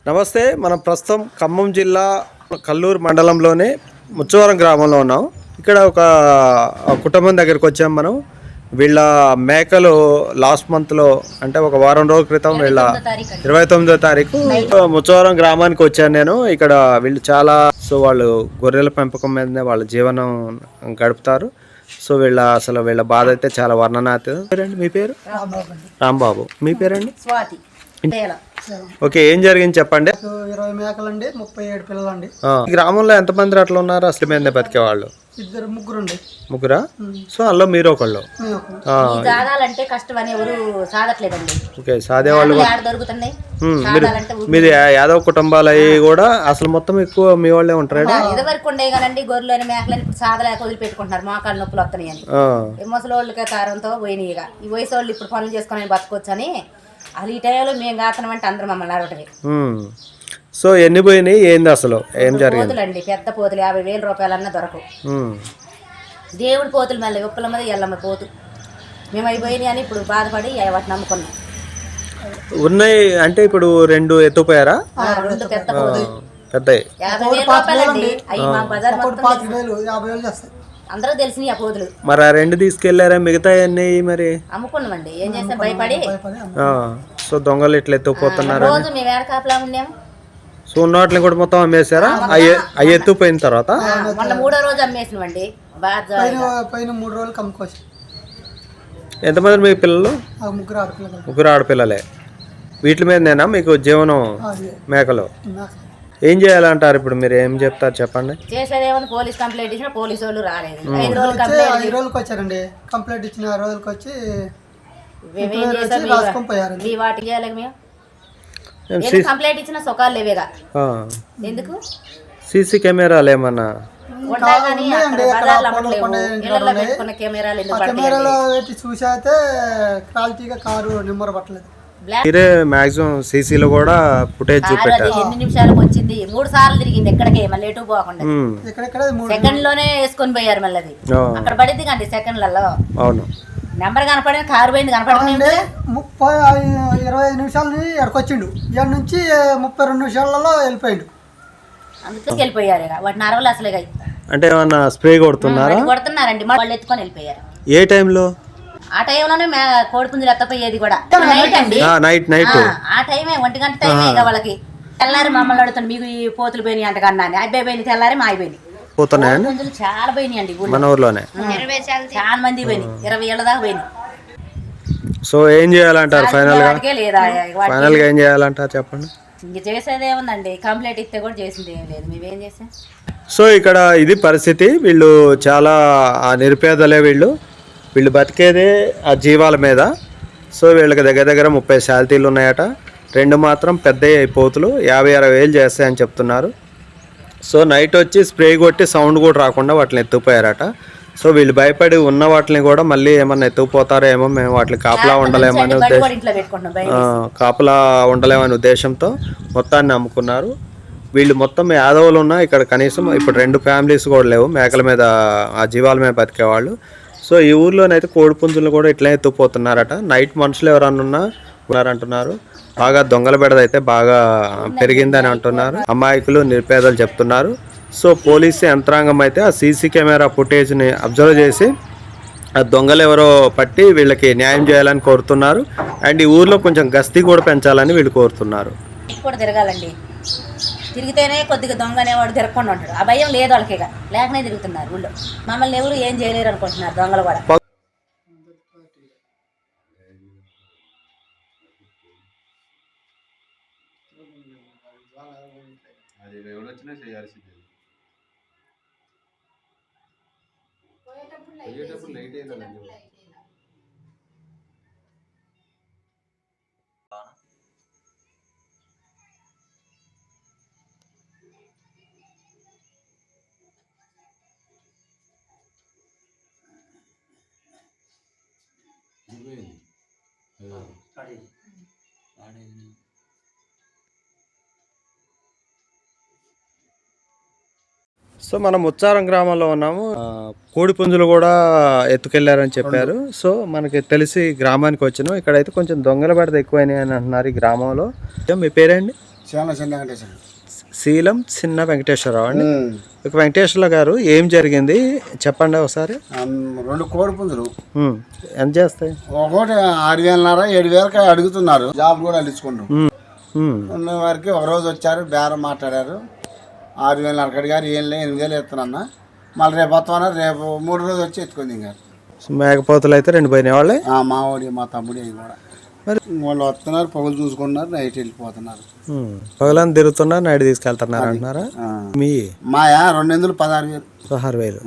నమస్తే. మనం ప్రస్తుతం ఖమ్మం జిల్లా కల్లూరు మండలంలోనే ముచ్చవరం గ్రామంలో ఉన్నాం. ఇక్కడ ఒక కుటుంబం దగ్గరికి వచ్చాం మనం. వీళ్ళ మేకలు లాస్ట్ మంత్లో అంటే ఒక వారం రోజుల క్రితం వీళ్ళ 29వ తారీఖు ముచ్చవరం గ్రామానికి వచ్చాను నేను. ఇక్కడ వీళ్ళు చాలా వాళ్ళు గొర్రెల పెంపకం మీదనే వాళ్ళ జీవనం గడుపుతారు. అసలు వీళ్ళ బాధ అయితే చాలా వర్ణనాతీతం. మీ పేరు? రాంబాబు. మీ పేరండి? స్వాతి. ఓకే, ఏం జరిగింది చెప్పండి. 20 మేకలండి, 37 పిల్లలండి. గ్రామంలో ఎంతమంది అట్లా ఉన్నారు అసలు మీద బతికేవాళ్ళు? ముగ్గురా? సో అందులో మీరు ఒకళ్ళు. ఓకే, సాదేవాళ్ళు. మీది యాదవ్ కుటుంబాలు అవి కూడా అసలు మొత్తం ఎక్కువ మీ వాళ్ళే ఉంటారు. ఇదివరకు ఉండే కదండి గొర్రెలని మేకలని సాదలేక వదిలిపెట్టుకుంటున్నారు, మోకాళ్ళ నొప్పులు వస్తున్నాయని. ముసలోళ్ళకి కారంతో పోయినాయి. ఈ వయసు వాళ్ళు ఇప్పుడు పనులు చేసుకుని బతకొచ్చు అని అసలు ఈ టైంలో మేము కాతున్నాం అంటే అందరూ మమ్మల్ని అరవటమే. సో ఎన్ని పోయినాయి, ఏంది అసలు ఏం జరిగింది? పోతులండి, పెద్ద పోతులు 50,000 రూపాయలన్నా దొరకవు. దేవుడి పోతులు మళ్ళీ ఉప్పల మీద ఎల్లమ్మ పోతు మేము అయిపోయినాయి అని ఇప్పుడు బాధపడి వాటిని నమ్ముకున్నాం. ఉన్నాయి అంటే ఇప్పుడు 2 ఎత్తుపోయారా? 2 పెద్ద పోతులు పెద్ద 50,000 రూపాయలండి. అవి మా బజార్ మొత్తం అందరూ తెలిసినాయి ఆ పోతులు. మరి ఆ 2 తీసుకెళ్లారా? మిగతా అన్నీ మరి అమ్ముకున్నామండి. ఏం చేస్తాం, భయపడి. సో దొంగలు ఇట్లా ఎత్తుకుపోతున్నారు. రోజు మేము ఏడ కాపలా ఉన్నాము. సో ఉన్న వాటిని కూడా మొత్తం అమ్మేశారా? అవి ఎత్తుపోయిన తర్వాత మొన్న 3వ రోజు అమ్మేసినామండి. పైన 3 రోజులు అమ్ముకోవచ్చు. ఎంతమంది మీ పిల్లలు? ముగ్గురు ఆడపిల్లలే. వీటి మీదనేనా మీకు జీవనం? మేకలు. ఏం చేయాలంటారు ఇప్పుడు? మీరు ఏం చెప్తారు చెప్పండి. చేసేదేమో పోలీస్ కంప్లైంట్ ఇచ్చిన పోలీసు వాళ్ళు రాలేదు. 5 రోజులకు వచ్చారండి. కంప్లైంట్ ఇచ్చిన 5 రోజులకు వచ్చి కంప్లైంట్ ఇచ్చిన సుఖాలు లేవేగా. ఎందుకు? సీసీ కెమెరాలు ఏమన్నా చూసైతే క్వాలిటీగా కారు నెంబర్ పట్టలేదు. మీరే మాక్సిమం సీసీలో కూడా ఫుటేజ్ చూపెట్టారు. ఎన్ని నిమిషాలకు వచ్చింది? 3 సార్లు తిరిగింది. ఎక్కడికి మళ్ళీ ఎటు పోకుండా సెకండ్ లోనే వేసుకొని పోయారు. మళ్ళీ అది అక్కడ పడింది కండి సెకండ్లలో. అవును, నెంబర్ కనపడింది, కారు పోయింది కనపడింది. 25 నిమిషాలు ఎక్కడికొచ్చిండు. ఇక్కడ నుంచి 32 నిమిషాలలో వెళ్ళిపోయిండు. అందుకు వెళ్ళిపోయారు. వాటిని అరవలు అసలే అంటే ఏమన్నా స్ప్రే కొడుతున్నారండి. వాళ్ళు ఎత్తుకొని వెళ్ళిపోయారు. ఏ టైంలో? ఆ టైంలోనే కోడి పుంజులు ఎత్తపోయేది కూడా నైట్ అండి. నైట్ ఆ టైమే 1 గంట టైమే ఇక వాళ్ళకి. తెల్లారి మమ్మల్ని అడుగుతాను, మీకు ఈ పోతులు పోయినాయి అంట కన్నా. అబ్బాయి పోయినాయి, తెల్లారి మా అయిపోయినాయి. పుంజులు చాలా పోయినాయి అండి మన ఊర్లోనే. చాలా మంది పోయినాయి, 20 ఏళ్ళ దాకా పోయినాయి. సో ఏం చేయాలంటారు ఫైనల్ గా ఏం చేయాలంటారు చెప్పండి. ఇంక చేసేది ఏముందండి, కంప్లైంట్ ఇస్తే కూడా చేసింది ఏం లేదు. మేమేం చేసాం? సో ఇక్కడ ఇది పరిస్థితి. వీళ్ళు చాలా నిరుపేదలే. వీళ్ళు బతికేదే ఆ జీవాల మీద. సో వీళ్ళకి దగ్గర 30 శాలరీలు ఉన్నాయట. 2 మాత్రం పెద్ద పోతులు 50-60 వేలు చేస్తాయని చెప్తున్నారు. సో నైట్ వచ్చి స్ప్రే కొట్టి సౌండ్ కూడా రాకుండా వాటిని ఎత్తుకుపోయారట. సో వీళ్ళు భయపడి ఉన్న వాటిని కూడా మళ్ళీ ఏమన్నా ఎత్తుకుపోతారో ఏమో, మేము వాటిని కాపలా ఉండలేమనే ఉద్దేశంతో మొత్తాన్ని అమ్ముకున్నారు. వీళ్ళు మొత్తం యాదవులు ఉన్నా ఇక్కడ కనీసం ఇప్పుడు 2 ఫ్యామిలీస్ కూడా లేవు మేకల మీద, ఆ జీవాల మీద బతికేవాళ్ళు. సో ఈ ఊర్లోనైతే కోడి పుంజులు కూడా ఇట్లా ఎత్తుకుపోతున్నారట. నైట్ మనుషులు ఎవరన్నా ఉన్నారంటున్నారు. బాగా దొంగల బెడదైతే బాగా పెరిగిందని అంటున్నారు. అమాయకులు నిరుపేదలు చెప్తున్నారు. సో పోలీసు యంత్రాంగం అయితే ఆ సీసీ కెమెరా ఫుటేజ్ని అబ్జర్వ్ చేసి ఆ దొంగలు ఎవరో పట్టి వీళ్ళకి న్యాయం చేయాలని కోరుతున్నారు. అండ్ ఈ ఊర్లో కొంచెం గస్తీ కూడా పెంచాలని వీళ్ళు కోరుతున్నారు. తిరగాలండి, తిరిగితేనే కొద్దిగా దొంగ అనేవాడు తిరగకుండా ఉంటాడు. ఆ భయం లేదు వాళ్ళకి, లేకనే తిరుగుతున్నారు ఊళ్ళో. మమ్మల్ని ఎవరు ఏం చేయలేరు అనుకుంటున్నారు దొంగలు కూడా. సో మనం ముచ్చారం గ్రామంలో ఉన్నాము. కోడి పుంజులు కూడా ఎత్తుకెళ్లారని చెప్పారు. సో మనకి తెలిసి గ్రామానికి వచ్చినాం. ఇక్కడైతే కొంచెం దొంగల బెడద ఎక్కువైనాయి అని అంటున్నారు ఈ గ్రామంలో. మీ పేరేండి? చాలా చిన్న వెంకటేశ్వర. శీలం చిన్న వెంకటేశ్వరరావు అండి. ఇక వెంకటేశ్వర గారు ఏం జరిగింది చెప్పండి ఒకసారి. 2 కోడి పుంజులు ఎంత చేస్తాయి? ఒకటి 6,500 7,000 అడుగుతున్నారు. జాబ్ కూడా అల్లించుకున్నాం. ఉన్న వారికి ఒక రోజు వచ్చారు, బేరం మాట్లాడారు. 6,500 అడిగారు. ఏం లేదు 8,000 ఎత్తున్నా. మళ్ళీ రేపు వస్తామన్నారు. రేపు 3 రోజులు వచ్చి ఎత్తుకొని దిగారు. మేకపోతులు అయితే 2 పోయినాయి వాళ్ళే. మా వాడి మా తమ్ముడి అవి కూడా మరి వాళ్ళు వస్తున్నారు, పగులు చూసుకున్నారు, నైట్ వెళ్ళిపోతున్నారు. పగలని తిరుగుతున్నారు, నైట్ తీసుకెళ్తున్నారు అంటున్నారా? మీ మాయా 2 16,000. 16,000.